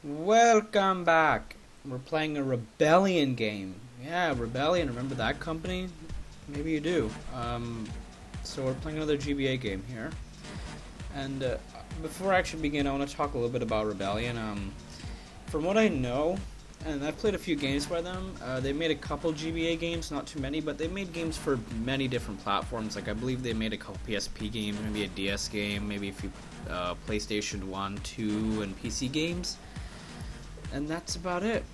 Welcome back. We're playing a Rebellion game. Yeah, Rebellion. Remember that company? Maybe you do. So we're playing another GBA game here. And before I actually begin, I want to talk a little bit about Rebellion. From what I know, and I've played a few games by them, they made a couple GBA games, not too many, but they made games for many different platforms. Like I believe they made a couple PSP games, maybe a DS game, maybe a few PlayStation 1, 2, and PC games. And that's about it.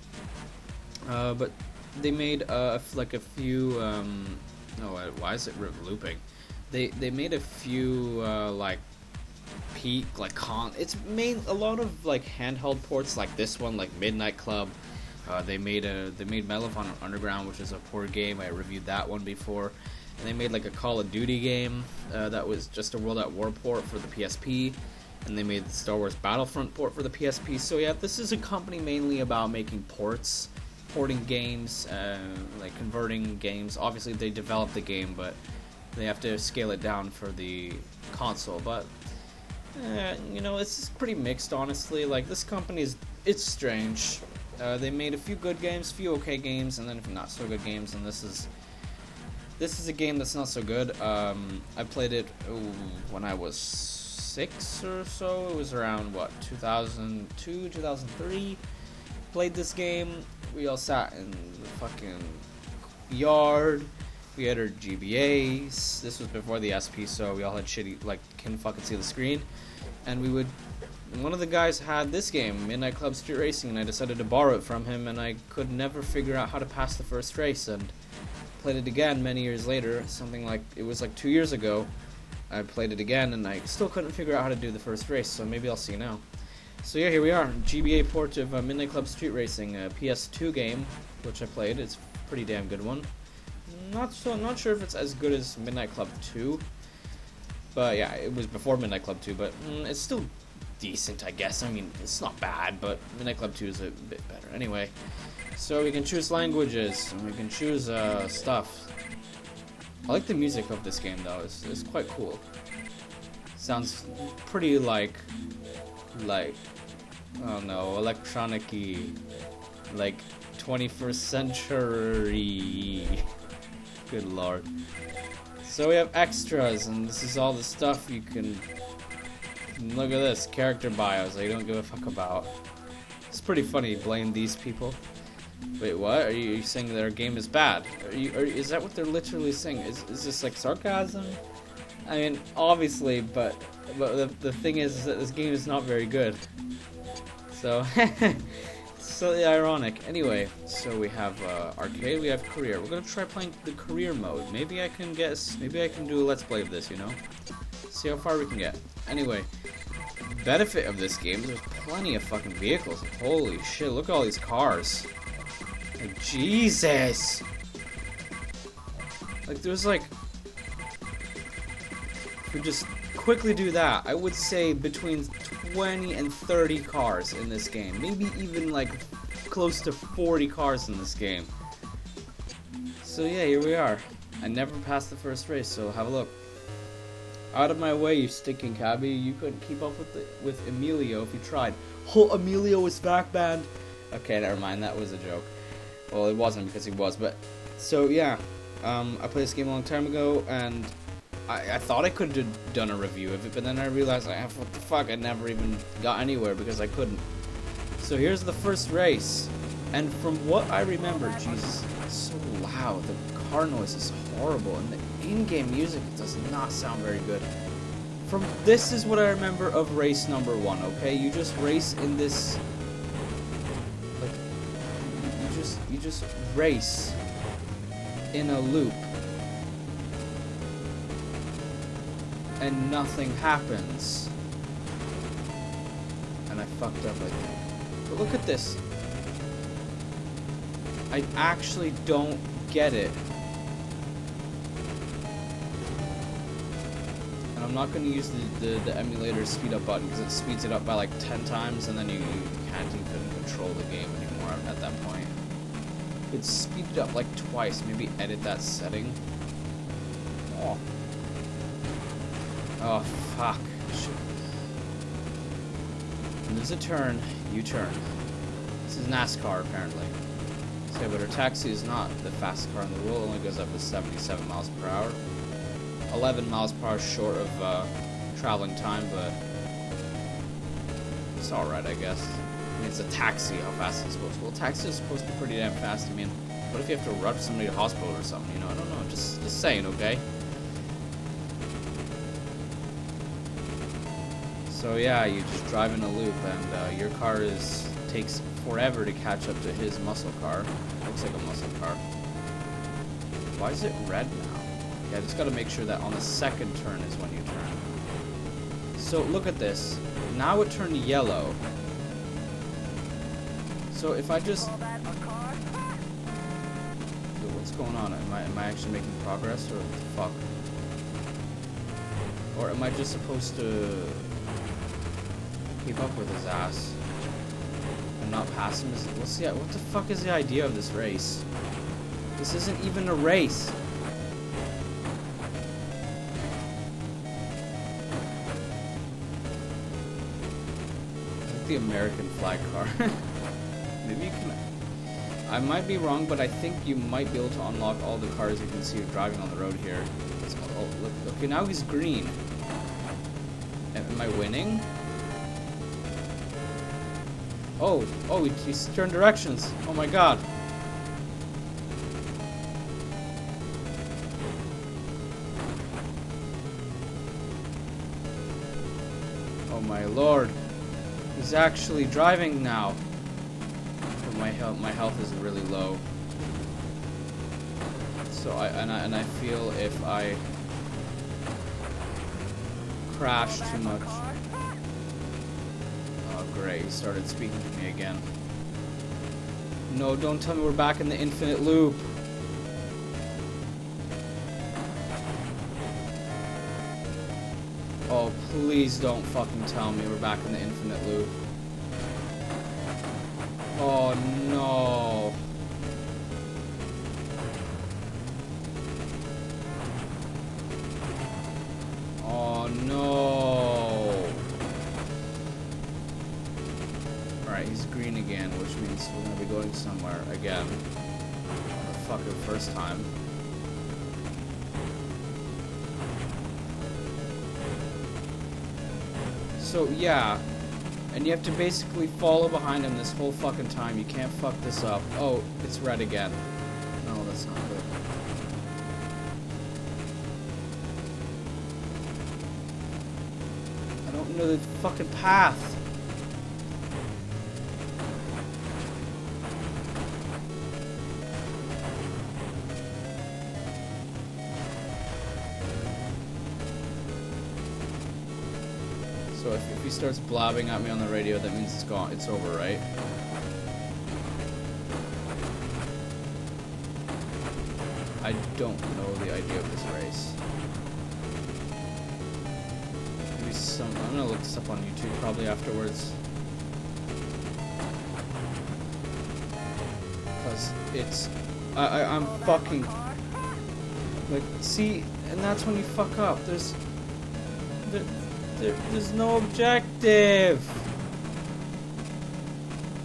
But they made like a few. No, why is it looping? They made a few It's made a lot of like handheld ports, like this one, like Midnight Club. They made Medal of Honor Underground, which is a poor game. I reviewed that one before. And they made like a Call of Duty game that was just a World at War port for the PSP. And they made the Star Wars Battlefront port for the PSP. So yeah, this is a company mainly about making ports, porting games, like converting games. Obviously they develop the game, but they have to scale it down for the console. But it's pretty mixed, honestly. Like this company it's strange. They made a few good games, a few okay games, and then a few not so good games. And this is a game that's not so good. I played it when I was 6 or so. It was around 2002, 2003. Played this game. We all sat in the fucking yard. We had our GBAs. This was before the SP, so we all had shitty, like, couldn't fucking see the screen. And one of the guys had this game, Midnight Club Street Racing, and I decided to borrow it from him, and I could never figure out how to pass the first race, and played it again many years later. It was like 2 years ago. I played it again, and I still couldn't figure out how to do the first race, so maybe I'll see now. So yeah, here we are, GBA port of Midnight Club Street Racing, a PS2 game, which I played. It's a pretty damn good one. Not sure if it's as good as Midnight Club 2, but yeah, it was before Midnight Club 2, but it's still decent, I guess. I mean, it's not bad, but Midnight Club 2 is a bit better. Anyway, so we can choose languages, and we can choose stuff. I like the music of this game, though. It's quite cool. Sounds pretty like I don't know, electronic-y, like 21st century. Good lord. So we have extras, and this is all the stuff you can. Look at this, character bios that you don't give a fuck about. It's pretty funny. Blame these people. Wait, what? Are you saying their game is bad? Is that what they're literally saying? Is this like sarcasm? I mean, obviously, but the thing is that this game is not very good. So, it's slightly ironic. Anyway, so we have arcade, we have career. We're gonna try playing the career mode. Maybe I can do a let's play of this, See how far we can get. Anyway, benefit of this game, there's plenty of fucking vehicles. Holy shit, look at all these cars. Like, Jesus! Like, there's like... If we just quickly do that, I would say between 20 and 30 cars in this game. Maybe even like close to 40 cars in this game. So yeah, here we are. I never passed the first race, so have a look. Out of my way, you stinking cabbie. You couldn't keep up with Emilio if you tried. Oh, Emilio is back banned. Okay, never mind, that was a joke. Well, it wasn't because he was, but... So, yeah. I played this game a long time ago, and I thought I could have done a review of it, but then I realized, what the fuck, I never even got anywhere because I couldn't. So here's the first race. And from what I remember, Jesus, it's so loud. The car noise is horrible, and the in-game music does not sound very good. This is what I remember of race number 1, okay? You just race in this... You just race in a loop and nothing happens. And I fucked up, I think. But look at this. I actually don't get it. And I'm not going to use the emulator speed up button because it speeds it up by like 10 times and then you can't even control the game anymore at that point. It's speeded up like twice. Maybe edit that setting. Oh, fuck. Shit. When there's a turn, you turn. This is NASCAR, apparently. So, but our taxi is not the fastest car in the world. It only goes up to 77 miles per hour. 11 miles per hour short of traveling time, but it's alright, I guess. I mean, it's a taxi. How fast is it supposed to? Well, taxi is supposed to be pretty damn fast. I mean, what if you have to rush somebody to hospital or something? You know, I don't know. Just saying, okay? So yeah, you just drive in a loop, and your car takes forever to catch up to his muscle car. Looks like a muscle car. Why is it red now? Yeah, I just got to make sure that on the second turn is when you turn. So look at this. Now it turned yellow. So if I just... What's going on? Am I actually making progress, or what the fuck? Or am I just supposed to keep up with his ass and not pass him? What the fuck is the idea of this race? This isn't even a race. I think the American flag car. Maybe you can... I might be wrong, but I think you might be able to unlock all the cars you can see driving on the road here. Oh, look, okay, now he's green. Am I winning? Oh, he's turned directions. Oh my god. Oh my lord. He's actually driving now. But my health is really low. So I feel if I crash too much. Oh great, he started speaking to me again. No, don't tell me we're back in the infinite loop. Oh, please don't fucking tell me we're back in the infinite loop. Oh no. Oh no. Alright, he's green again, which means we're gonna be going somewhere again. The fucking first time. So yeah, and you have to basically follow behind him this whole fucking time. You can't fuck this up. Oh, it's red again. No, that's not good. I don't know the fucking path. So if he starts blabbing at me on the radio, that means it's gone. It's over, right? I don't know the idea of this race. Maybe I'm gonna look this up on YouTube probably afterwards. Because it's... I'm fucking... Like, see? And that's when you fuck up. There's no objective.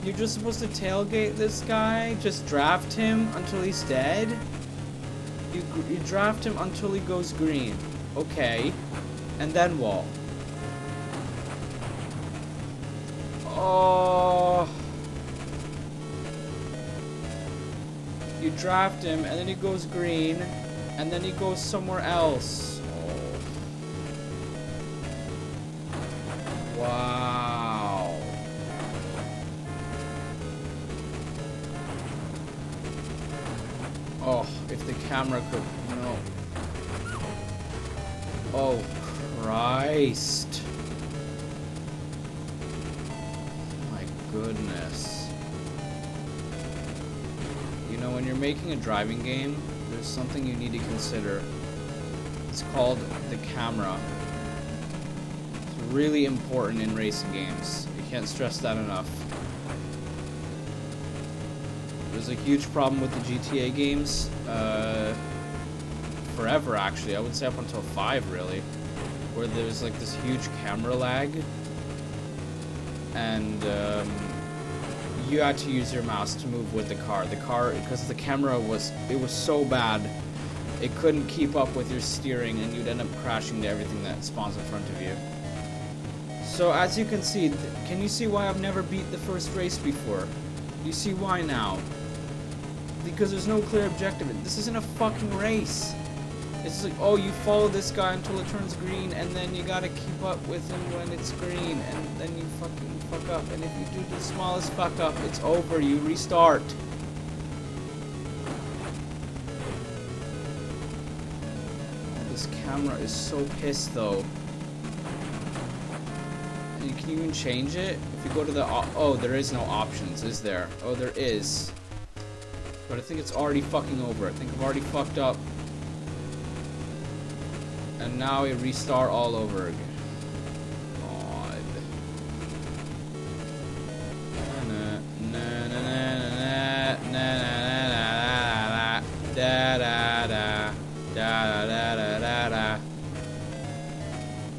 You're just supposed to tailgate this guy, just draft him until he's dead. You draft him until he goes green. Okay. And then what? Oh. You draft him and then he goes green and then he goes somewhere else. Wow. Oh, if the camera could... No. Oh, Christ. My goodness. You know, when you're making a driving game, there's something you need to consider. It's called the camera. Really important in racing games. You can't stress that enough. There's a huge problem with the GTA games. Forever, actually. I would say up until 5, really. Where there's like this huge camera lag. And you had to use your mouse to move with the car. The car, because the camera was so bad, it couldn't keep up with your steering, and you'd end up crashing to everything that spawns in front of you. So as you can see, can you see why I've never beat the first race before? You see why now? Because there's no clear objective. This isn't a fucking race. It's like, oh, you follow this guy until it turns green, and then you gotta keep up with him when it's green, and then you fucking fuck up. And if you do the smallest fuck up, it's over. You restart. Oh, this camera is so pissed, though. You can even change it. If you go to the oh, there is no options, is there? Oh, there is. But I think it's already fucking over. I think I've already fucked up. And now we restart all over again. God.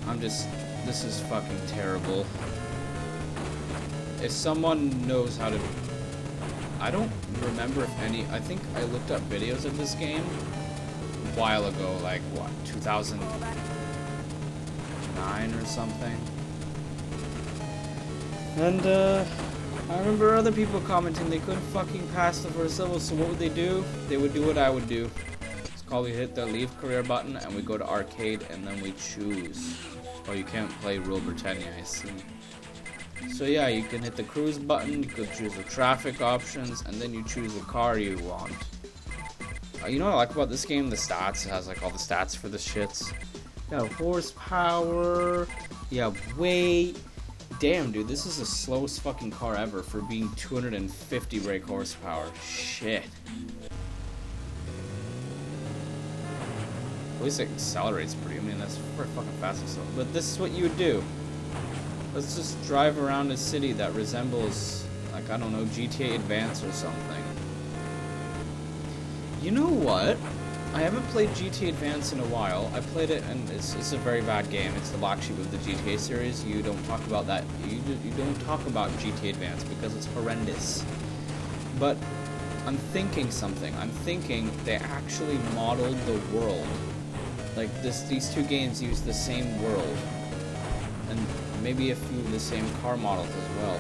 I'm just, this is fucking terrible. If someone knows how to, I don't remember if any, I think I looked up videos of this game a while ago, like what, 2009 or something. And I remember other people commenting they couldn't fucking pass the first level, so what would they do? They would do what I would do. It's called, we hit the leave career button and we go to arcade and then we choose. Oh, you can't play Rule Britannia, I see. So yeah, you can hit the cruise button, you could choose the traffic options, and then you choose the car you want. You know what I like about this game? The stats. It has like all the stats for the shits. You have horsepower, you have weight. Damn, dude, this is the slowest fucking car ever for being 250 brake horsepower. Shit. At least it accelerates pretty. I mean, that's pretty fucking fast and stuff. But this is what you would do. Let's just drive around a city that resembles, like, I don't know, GTA Advance or something. You know what? I haven't played GTA Advance in a while. I played it, and it's a very bad game. It's the black sheep of the GTA series. You don't talk about that. You don't talk about GTA Advance because it's horrendous. But I'm thinking something. I'm thinking they actually modeled the world. Like these two games use the same world, and maybe a few of the same car models as well.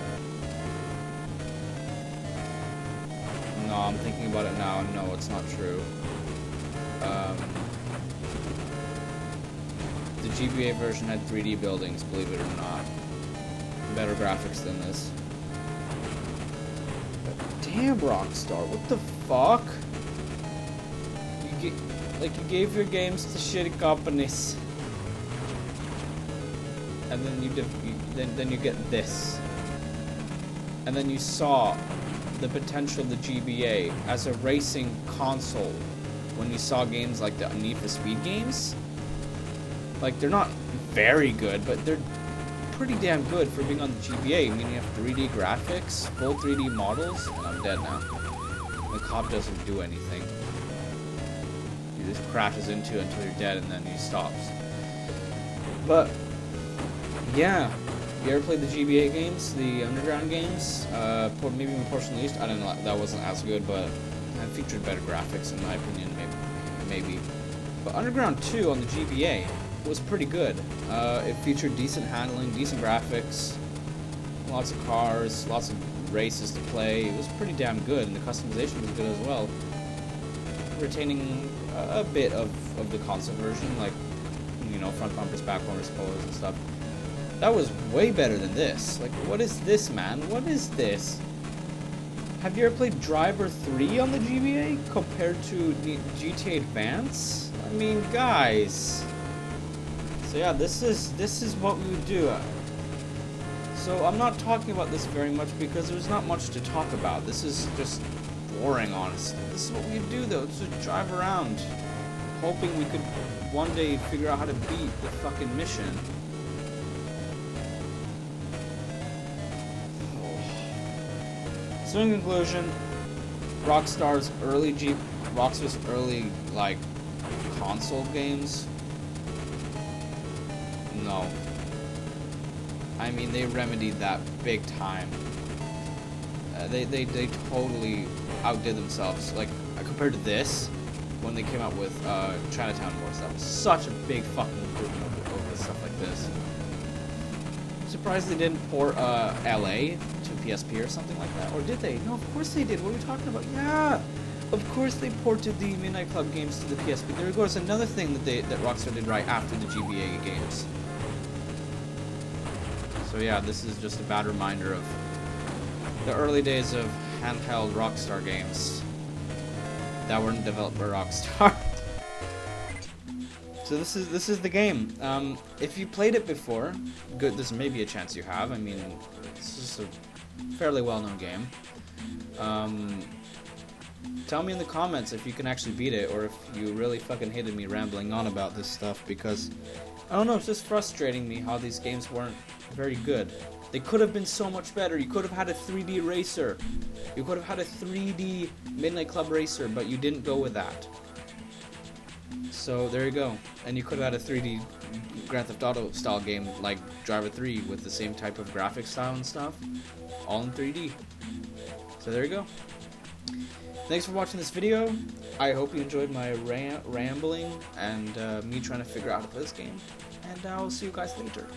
No, I'm thinking about it now. No, it's not true. The GBA version had 3D buildings, believe it or not. Better graphics than this. But damn, Rockstar, what the fuck? You gave your games to shitty companies, and then then you get this, and then you saw the potential of the GBA as a racing console when you saw games like the Need for Speed games. Like, they're not very good, but they're pretty damn good for being on the GBA. I mean, you have 3D graphics, full 3D models, and I'm dead now. The cop doesn't do anything. He just crashes into it until you're dead, and then he stops. But yeah, you ever played the GBA games, the Underground games? Maybe even Portion Least. I don't know, that wasn't as good, but it featured better graphics in my opinion, maybe. But Underground 2 on the GBA was pretty good. It featured decent handling, decent graphics, lots of cars, lots of races to play. It was pretty damn good, and the customization was good as well, retaining a bit of the console version, like, you know, front bumpers, back bumpers, spoilers and stuff. That was way better than this. Like, what is this, man? What is this? Have you ever played Driver 3 on the GBA compared to GTA Advance? I mean, guys. So yeah, this is what we would do. So I'm not talking about this very much because there's not much to talk about. This is just boring, honestly. This is what we do, though. Just drive around, hoping we could one day figure out how to beat the fucking mission. So in conclusion, Rockstar's early like console games, no. I mean, they remedied that big time. they totally outdid themselves. Like compared to this, when they came out with Chinatown Wars, that was such a big fucking improvement over stuff like this. I'm surprised they didn't port LA to PSP or something like that, or did they? No, of course they did. What are we talking about? Yeah, of course they ported the Midnight Club games to the PSP. There we go. It's another thing that Rockstar did right after the GBA games. So yeah, this is just a bad reminder of the early days of handheld Rockstar games that weren't developed by Rockstar. So this is the game. If you played it before, good. This may be a chance you have. I mean, this is a fairly well-known game. Tell me in the comments if you can actually beat it, or if you really fucking hated me rambling on about this stuff, because I don't know, it's just frustrating me how these games weren't very good. They could have been so much better. You could have had a 3D racer. You could have had a 3D Midnight Club racer, but you didn't go with that. So there you go. And you could have had a 3D Grand Theft Auto style game like Driver 3 with the same type of graphics style and stuff, all in 3D. So there you go. Thanks for watching this video. I hope you enjoyed my rambling and me trying to figure out how to play this game. And I'll see you guys later.